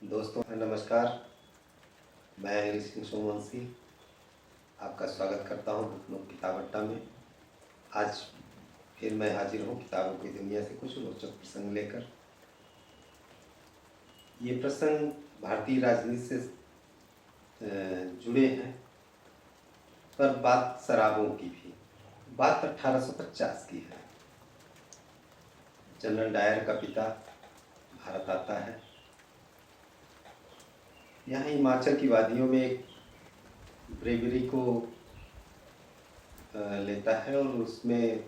दोस्तों नमस्कार। मैं हरीश सिंह सोमवंशी आपका स्वागत करता हूँ बुकनोट किताब अड्डा में। आज फिर मैं हाजिर हूँ किताबों की दुनिया से कुछ रोचक प्रसंग लेकर। ये प्रसंग भारतीय राजनीति से जुड़े हैं, पर बात शराबों की भी। बात 1850 की है। जनरल डायर का पिता भारत आता है। यहाँ हिमाचल की वादियों में एक ब्रेवरी को लेता है और उसमें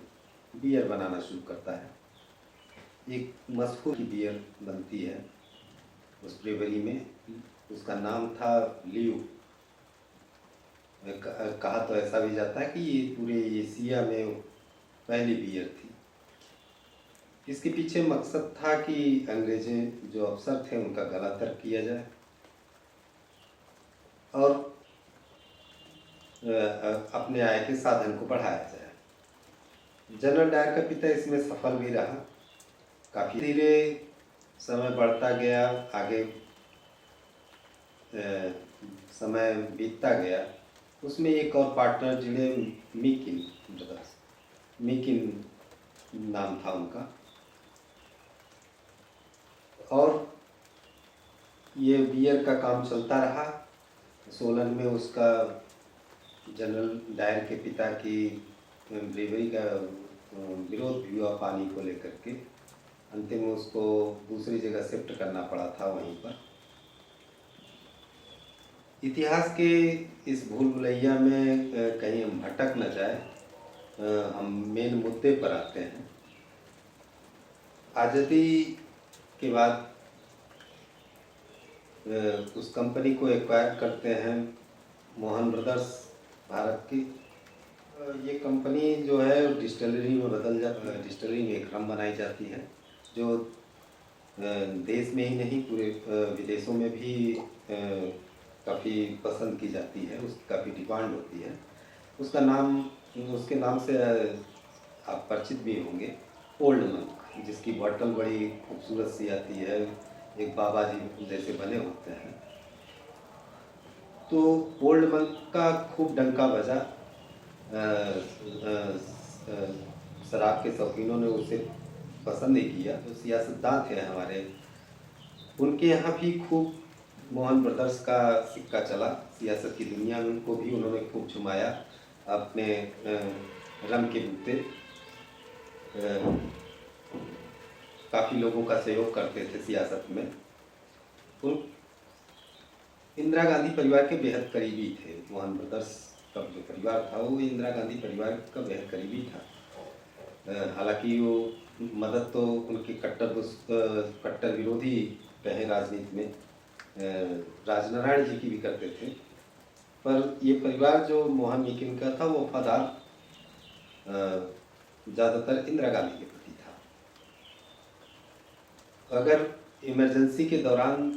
बियर बनाना शुरू करता है। एक मशहूर की बियर बनती है उस ब्रेवरी में। उसका नाम था लियो। कहा तो ऐसा भी जाता है कि ये पूरे एशिया में पहली बियर थी। इसके पीछे मकसद था कि अंग्रेज़ी जो अफसर थे उनका गला तर्क किया जाए और अपने आय के साधन को बढ़ाया जाए। जनरल डायर का पिता इसमें सफल भी रहा। काफ़ी धीरे समय बढ़ता गया, आगे समय बीतता गया। उसमें एक और पार्टनर जुड़े, मीकिन ब्रदर्स। मीकिन नाम था उनका। और ये बियर का काम चलता रहा। सोलन में उसका जनरल डायर के पिता की ब्रेवरी का विरोध भी हुआ पानी को लेकर के। अंतिम में उसको दूसरी जगह शिफ्ट करना पड़ा था वहीं पर। इतिहास के इस भूल भुलैया में कहीं हम भटक न जाए, हम मेन मुद्दे पर आते हैं। आज़ादी के बाद उस कंपनी को एक्वायर करते हैं मोहन ब्रदर्स भारत की। ये कंपनी जो है डिस्टिलरी में बदल जाती है। डिस्टिलरी में एक रम बनाई जाती है जो देश में ही नहीं पूरे विदेशों में भी काफ़ी पसंद की जाती है। उसकी काफ़ी डिमांड होती है। उसका नाम, उसके नाम से आप परिचित भी होंगे, ओल्ड मंक, जिसकी बॉटल बड़ी खूबसूरत सी आती है, एक बाबा जी जैसे बने होते हैं। तो ओल्ड मंक का खूब डंका बजा। शराब के शौकीनों ने उसे पसंद नहीं किया। जो सियासतदान थे हमारे, उनके यहाँ भी खूब मोहन ब्रदर्स का सिक्का चला। सियासत की दुनिया में उनको भी उन्होंने खूब झुमाया अपने रम के बूते। काफ़ी लोगों का सहयोग करते थे सियासत में। उन इंदिरा गांधी परिवार के बेहद करीबी थे। मोहन ब्रदर्स का जो परिवार था वो इंदिरा गांधी परिवार का बेहद करीबी था। हालांकि वो मदद तो उनके कट्टर विरोधी रहे राजनीति में, राजनारायण जी की भी करते थे। पर ये परिवार जो मोहन मीकिन का था वो वफादार ज़्यादातर इंदिरा गांधी के प्रति था। अगर इमरजेंसी के दौरान,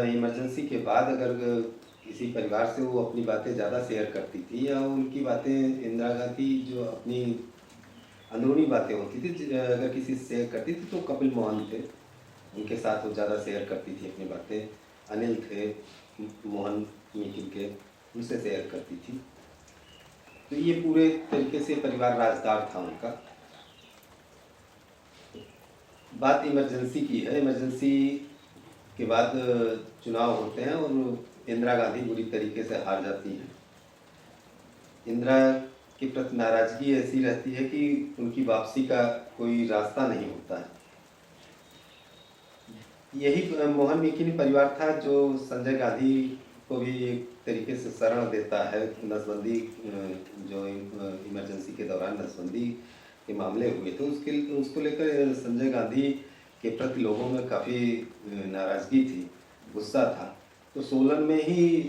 इमरजेंसी के बाद अगर किसी परिवार से वो अपनी बातें ज़्यादा शेयर करती थी, या उनकी बातें इंदिरा गांधी जो अपनी अंदरूनी बातें होती थी अगर किसी से शेयर करती थी, तो कपिल मोहन थे, उनके साथ वो ज़्यादा शेयर करती थी अपनी बातें। अनिल थे मोहन मीकिन के, उनसे शेयर करती थी। तो ये पूरे तरीके से परिवार राजदार था उनका। बात इमरजेंसी की है। इमरजेंसी के बाद चुनाव होते हैं और इंदिरा गांधी बुरी तरीके से हार जाती हैं। इंदिरा के प्रति नाराज़गी ऐसी रहती है कि उनकी वापसी का कोई रास्ता नहीं होता है। यही मोहन मीकिन परिवार था जो संजय गांधी को भी एक तरीके से शरण देता है। नसबंदी, जो इमरजेंसी के दौरान नसबंदी के मामले हुए थे, उसको लेकर संजय गांधी के प्रति लोगों में काफ़ी नाराज़गी थी, गुस्सा था। तो सोलन में ही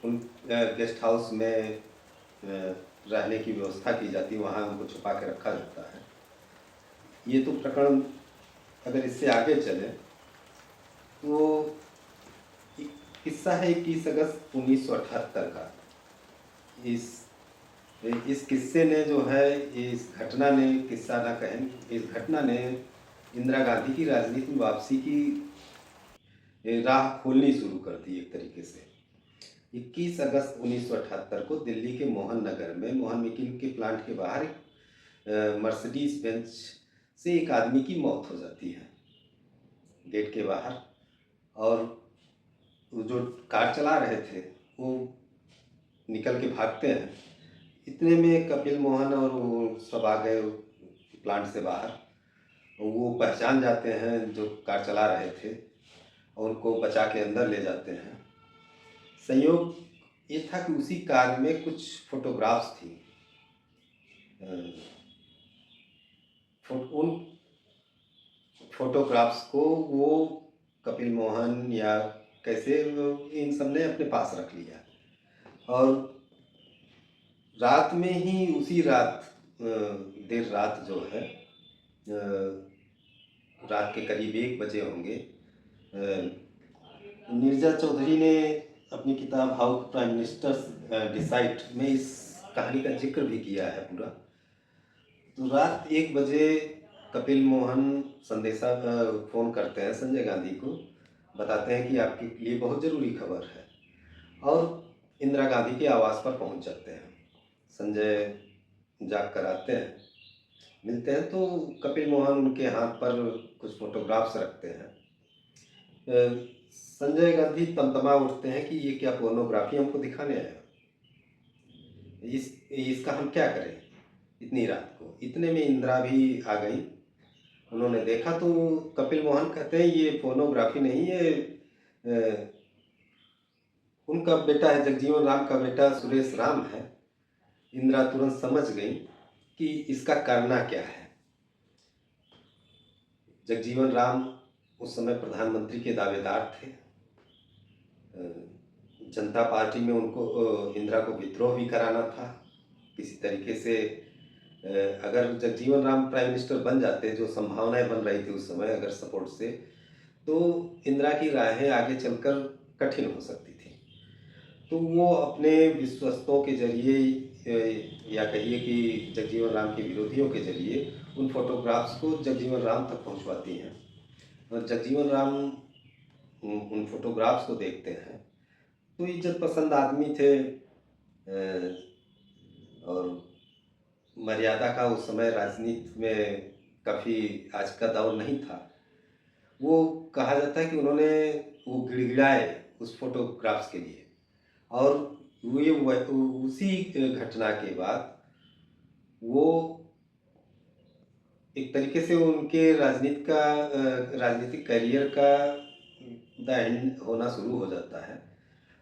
उन गेस्ट हाउस में रहने की व्यवस्था की जाती, वहाँ उनको छुपा के रखा जाता है। ये तो प्रकरण अगर इससे आगे चले तो किस्सा है 21 अगस्त 1978 का। इस किस्से ने जो है, इस घटना ने, किस्सा ना कहें, इस घटना ने इंदिरा गांधी की राजनीति में वापसी की राह खोलनी शुरू कर दी एक तरीके से। 21 अगस्त 1978 को दिल्ली के मोहन नगर में मोहन मेकिन के प्लांट के बाहर मर्सिडीज बेंच से एक आदमी की मौत हो जाती है गेट के बाहर। और वो जो कार चला रहे थे वो निकल के भागते हैं। इतने में कपिल मोहन और वो सब आ गए प्लांट से बाहर। वो पहचान जाते हैं जो कार चला रहे थे और उनको बचा के अंदर ले जाते हैं। संयोग ये था कि उसी कार में कुछ फोटोग्राफ्स थी। उन फोटोग्राफ्स को वो कपिल मोहन या कैसे इन सब ने अपने पास रख लिया। और रात में ही उसी रात देर रात जो है रात के करीब 1 बजे होंगे, नीरजा चौधरी ने अपनी किताब हाउ प्राइम मिनिस्टर्स डिसाइड में इस कहानी का जिक्र भी किया है पूरा। तो रात 1 बजे कपिल मोहन संदेशा फ़ोन करते हैं संजय गांधी को, बताते हैं कि आपके लिए बहुत ज़रूरी खबर है, और इंदिरा गांधी के आवास पर पहुंच जाते हैं। संजय जाग कर आते हैं, मिलते हैं तो कपिल मोहन उनके हाथ पर कुछ फोटोग्राफ्स रखते हैं। संजय गांधी तमतमा उठते हैं कि ये क्या पोर्नोग्राफी हमको दिखाने आया, इसका हम क्या करें इतनी रात को। इतने में इंदिरा भी आ गई। उन्होंने देखा तो कपिल मोहन कहते हैं ये पोर्नोग्राफी नहीं, ये उनका बेटा है, जगजीवन राम का बेटा सुरेश राम है। इंदिरा तुरंत समझ गई कि इसका करना क्या है। जगजीवन राम उस समय प्रधानमंत्री के दावेदार थे। जनता पार्टी में उनको इंदिरा को विद्रोह भी कराना था किसी तरीके से। अगर जगजीवन राम प्राइम मिनिस्टर बन जाते, जो संभावनाएं बन रही थी उस समय अगर सपोर्ट से, तो इंदिरा की राहें आगे चलकर कठिन हो सकती थी। तो वो अपने विश्वस्तों के जरिए या कहिए कि जगजीवन राम के विरोधियों के जरिए उन फोटोग्राफ्स को जगजीवन राम तक पहुंचवाती हैं। और जगजीवन राम उन फोटोग्राफ्स को देखते हैं तो इज्जत पसंद आदमी थे और मर्यादा का उस समय राजनीति में काफ़ी आज का दौर नहीं था। वो कहा जाता है कि उन्होंने वो गिड़गिड़ाए उस फोटोग्राफ्स के लिए। और ये उसी घटना के बाद वो एक तरीके से उनके राजनीतिक करियर का द एंड होना शुरू हो जाता है।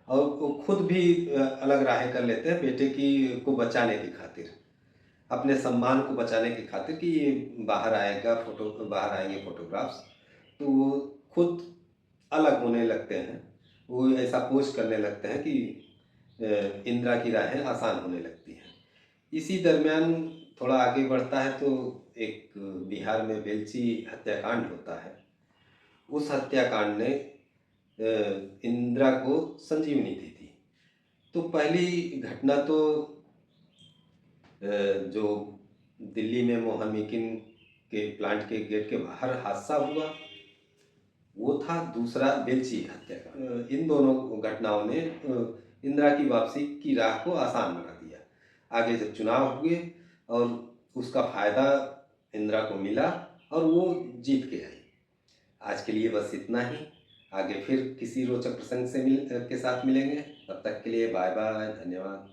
और वो खुद भी अलग राहें कर लेते हैं बेटे की को बचाने की खातिर, अपने सम्मान को बचाने की खातिर कि ये बाहर आएंगे फोटोग्राफ्स। तो वो खुद अलग होने लगते हैं। वो ऐसा पोस्ट करने लगते हैं कि इंदिरा की राहें आसान होने लगती हैं। इसी दरमियान थोड़ा आगे बढ़ता है तो एक बिहार में बेलची हत्याकांड होता है। उस हत्याकांड ने इंदिरा को संजीवनी दी थी। तो पहली घटना तो जो दिल्ली में मोहन मेकिन के प्लांट के गेट के बाहर हादसा हुआ वो था। दूसरा बेलची हत्याकांड। इन दोनों घटनाओं ने इंदिरा की वापसी की राह को आसान बना दिया। आगे जब चुनाव हुए और उसका फायदा इंदिरा को मिला और वो जीत के आई। आज के लिए बस इतना ही। आगे फिर किसी रोचक प्रसंग के साथ मिलेंगे। तब तक के लिए बाय बाय, धन्यवाद।